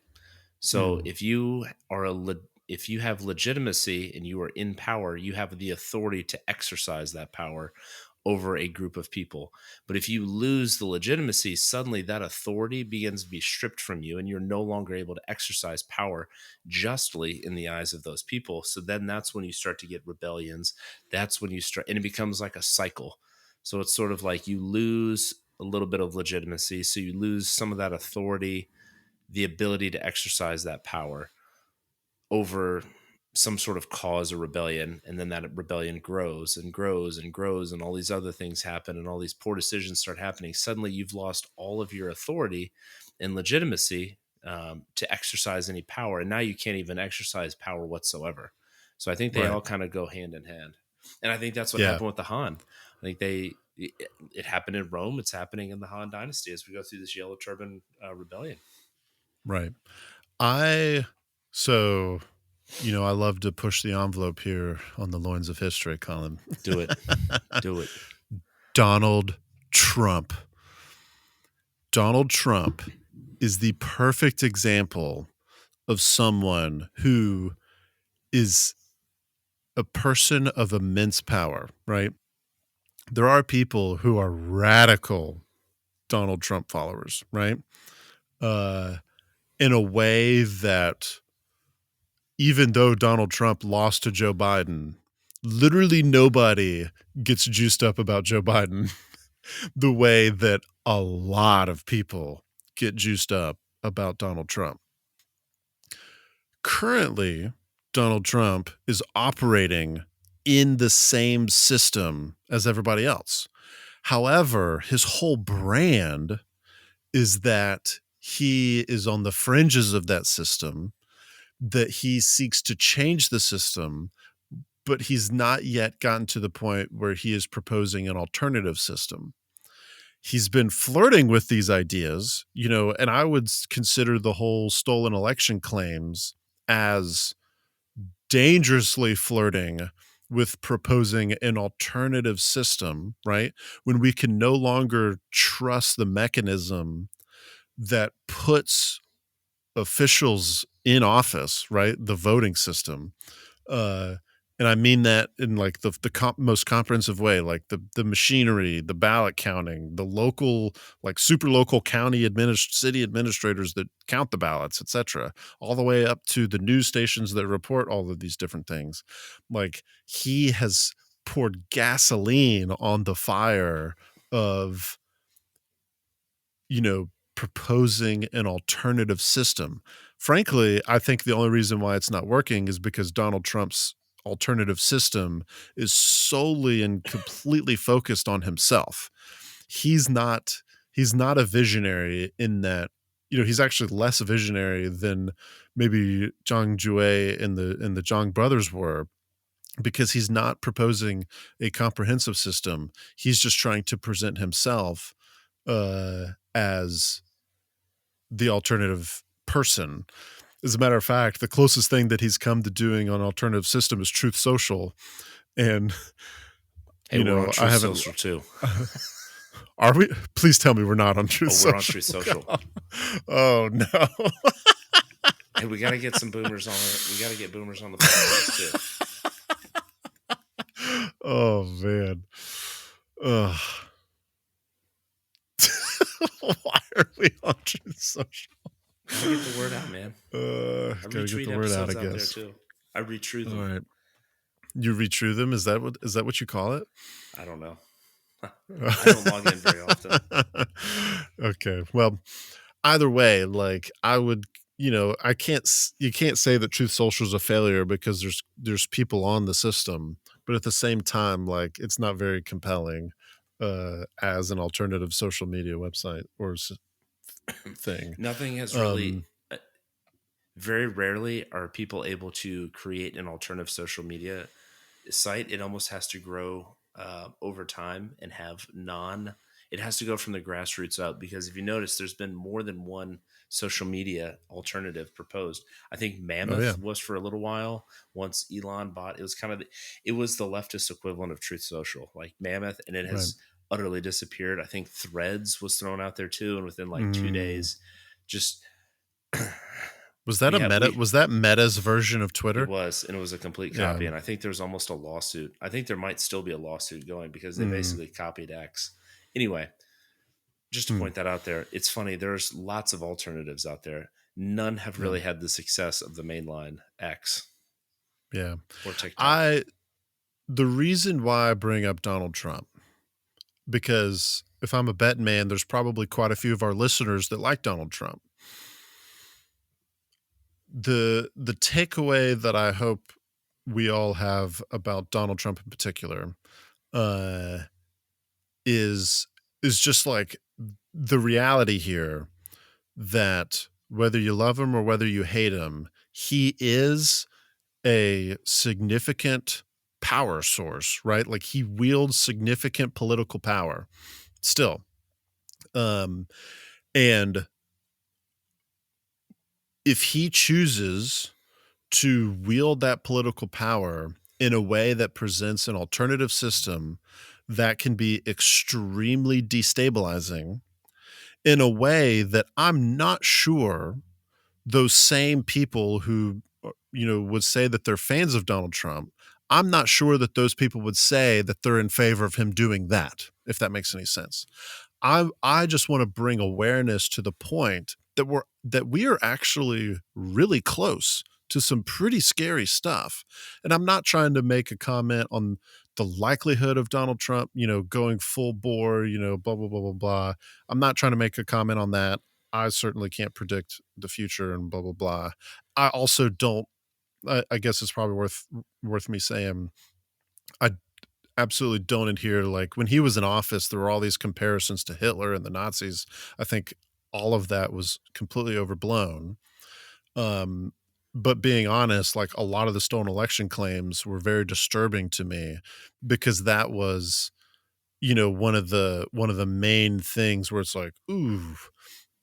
So Mm, if you have legitimacy and you are in power, you have the authority to exercise that power over a group of people. But if you lose the legitimacy, suddenly that authority begins to be stripped from you and you're no longer able to exercise power justly in the eyes of those people. So then that's when you start to get rebellions. That's when you start, and it becomes like a cycle. So it's sort of like you lose a little bit of legitimacy. So you lose some of that authority, the ability to exercise that power over some sort of cause or rebellion, and then that rebellion grows and grows and grows, and all these other things happen and all these poor decisions start happening. Suddenly you've lost all of your authority and legitimacy, to exercise any power, and now you can't even exercise power whatsoever. So I think they right. all kind of go hand in hand, and I think that's what Yeah. happened with the Han. I think it happened in Rome. It's happening in the Han Dynasty as we go through this Yellow Turban Rebellion. Right. I so I love to push the envelope here on the loins of history, Colin. Do it. Do it. Donald Trump. Donald Trump is the perfect example of someone who is a person of immense power, right? There are people who are radical Donald Trump followers, right? Uh, in a way that, even though Donald Trump lost to Joe Biden, literally nobody gets juiced up about Joe Biden the way that a lot of people get juiced up about Donald Trump. Currently, Donald Trump is operating in the same system as everybody else. However, his whole brand is that he is on the fringes of that system, that he seeks to change the system, but he's not yet gotten to the point where he is proposing an alternative system. He's been flirting with these ideas, and I would consider the whole stolen election claims as dangerously flirting with proposing an alternative system, right? When we can no longer trust the mechanism that puts officials in office, right? The voting system. Uh, and I mean that in like the most comprehensive way, like the machinery, the ballot counting, the local, like super local city administrators that count the ballots, etc., all the way up to the news stations that report all of these different things. Like he has poured gasoline on the fire of, you know, proposing an alternative system. Frankly, I think the only reason why it's not working is because Donald Trump's alternative system is solely and completely focused on himself. He's not he's not a visionary in that, he's actually less visionary than maybe Zhang Jue and the Zhang brothers were, because he's not proposing a comprehensive system. He's just trying to present himself as the alternative person. As a matter of fact, the closest thing that he's come to doing on alternative system is Truth Social, and Hey, we're on I Truth haven't. Social too. Are we? Please tell me we're not on Truth Oh, we're on Social. Truth Social. Oh no. Hey, we got to get some boomers on it. We got to get boomers on the podcast too. Oh man. Ugh. Why are we on Truth Social? Gotta get the word out, man. I Gotta get retweet the word out, I episodes out there guess. too. I retrue All them. right. You retrue them? Is that what you call it? I don't know. I don't log in very often. Okay. Well, either way, like I would, you can't say that Truth Social is a failure because there's people on the system, but at the same time, like it's not very compelling as an alternative social media website or thing. Nothing has really. Um, Very rarely are people able to create an alternative social media site. It almost has to grow over time and have non. It has to go from the grassroots up, because if you notice, there's been more than one social media alternative proposed. I think oh yeah, Mammoth was for a little while. Once Elon bought, it was kind of it was the leftist equivalent of Truth Social, like Mammoth, and it right. has utterly disappeared. I think Threads was thrown out there too, and within like two Mm. days, just Was that a Meta? we Was that Meta's version of it Twitter? was, and it was a complete Yeah. copy. And I think there's almost a lawsuit. I think there might still be a lawsuit going because they Mm. basically copied X. Anyway, just to Mm. point that out there, it's funny. There's lots of alternatives out there. None have Yeah. really had the success of the mainline X Yeah. or TikTok. I The reason why I bring up Donald Trump, because if I'm a betting man, there's probably quite a few of our listeners that like Donald Trump. The takeaway that I hope we all have about Donald Trump in particular, uh, is is just like the reality here that whether you love him or whether you hate him, he is a significant power source, right? Like he wields significant political power still. Um, and if he chooses to wield that political power in a way that presents an alternative system that can be extremely destabilizing, in a way that I'm not sure those same people who would say that they're fans of Donald Trump, I'm not sure that those people would say that they're in favor of him doing that, if that makes any sense. I just want to bring awareness to the point that we are actually really close to some pretty scary stuff. And I'm not trying to make a comment on the likelihood of Donald Trump, going full bore, blah blah blah blah blah. I'm not trying to make a comment on that. I certainly can't predict the future and blah blah blah. I also don't. I guess it's probably worth me saying. I absolutely don't adhere to, like, when he was in office, there were all these comparisons to Hitler and the Nazis. I think all of that was completely overblown. Um, but being honest, like a lot of the stolen election claims were very disturbing to me because that was, one of the main things where it's like, ooh,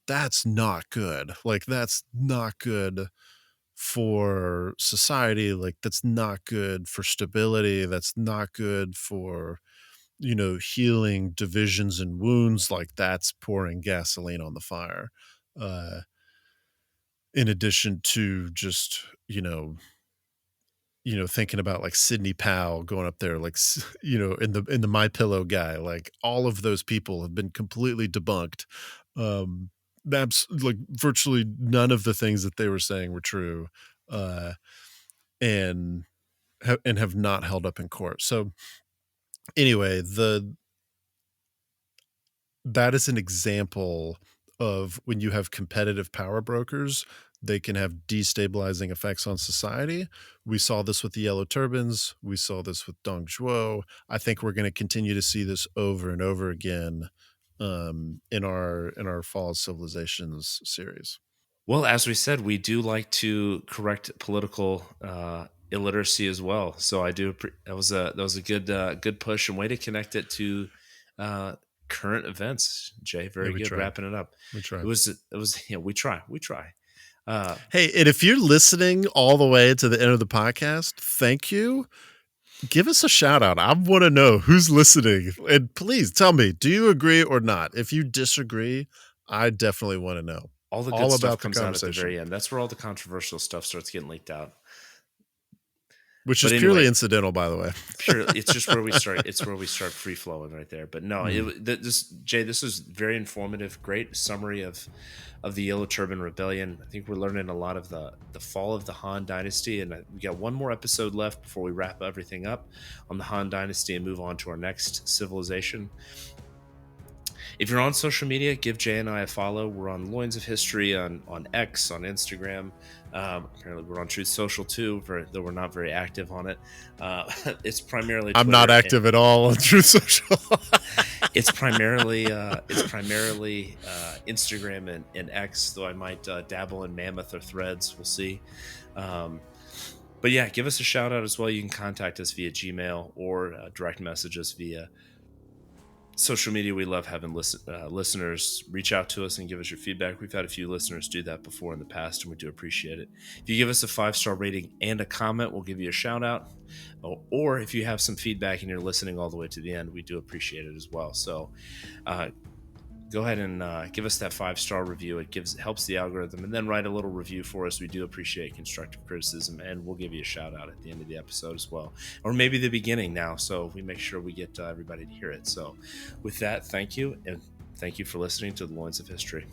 that's not good. Like that's not good for society. Like that's not good for stability. That's not good for healing divisions and wounds. Like that's pouring gasoline on the fire. uh, in addition to just, thinking about like Sidney Powell going up there, like, in the My Pillow guy, like all of those people have been completely debunked. That's like virtually none of the things that they were saying were true, uh, and and have not held up in court. So anyway, the that is an example of when you have competitive power brokers, they can have destabilizing effects on society. We saw this with the Yellow Turbans. We saw this with Zhang Jue. I think we're going to continue to see this over and over again in our Fall of Civilizations series. Well, as we said, we do like to correct political illiteracy as well. So I do. That was a good push and way to connect it to uh, current events. Jay, Yeah, very we good. try. Wrapping it up. We try. It was. We try. Uh, Hey, and if you're listening all the way to the end of the podcast, thank you. Give us a shout out. I want to know who's listening. And please tell me, do you agree or not? If you disagree, I definitely want to know all the good all stuff about the comes out at the conversation, very end. That's where all the controversial stuff starts getting leaked out. which But is purely anyway, incidental, by the way. pure. It's just where we start. It's where we start free flowing right there. But no, Mm. this Jay. This was very informative. Great summary of the Yellow Turban Rebellion. I think we're learning a lot of the fall of the Han Dynasty, and we got one more episode left before we wrap everything up on the Han Dynasty and move on to our next civilization. If you're on social media, give Jay and I a follow. We're on Loins of History on X, on Instagram. Apparently, we're on Truth Social too, though we're not very active on it. It's primarily I'm not Twitter. active at all on Truth Social. It's primarily Instagram and X, though I might dabble in Mammoth or Threads. We'll see. Um, but yeah, give us a shout out as well. You can contact us via Gmail or direct message us via social media. We love having listeners reach out to us and give us your feedback. We've had a few listeners do that before in the past, and we do appreciate it. If you give us a 5-star rating and a comment, we'll give you a shout out. Or if you have some feedback and you're listening all the way to the end, we do appreciate it as well. So uh, go ahead and give us that 5-star review. It helps the algorithm, and then write a little review for us. We do appreciate constructive criticism, and we'll give you a shout out at the end of the episode as well, or maybe the beginning now, so we make sure we get everybody to hear it. So with that, thank you, and thank you for listening to the Loins of History.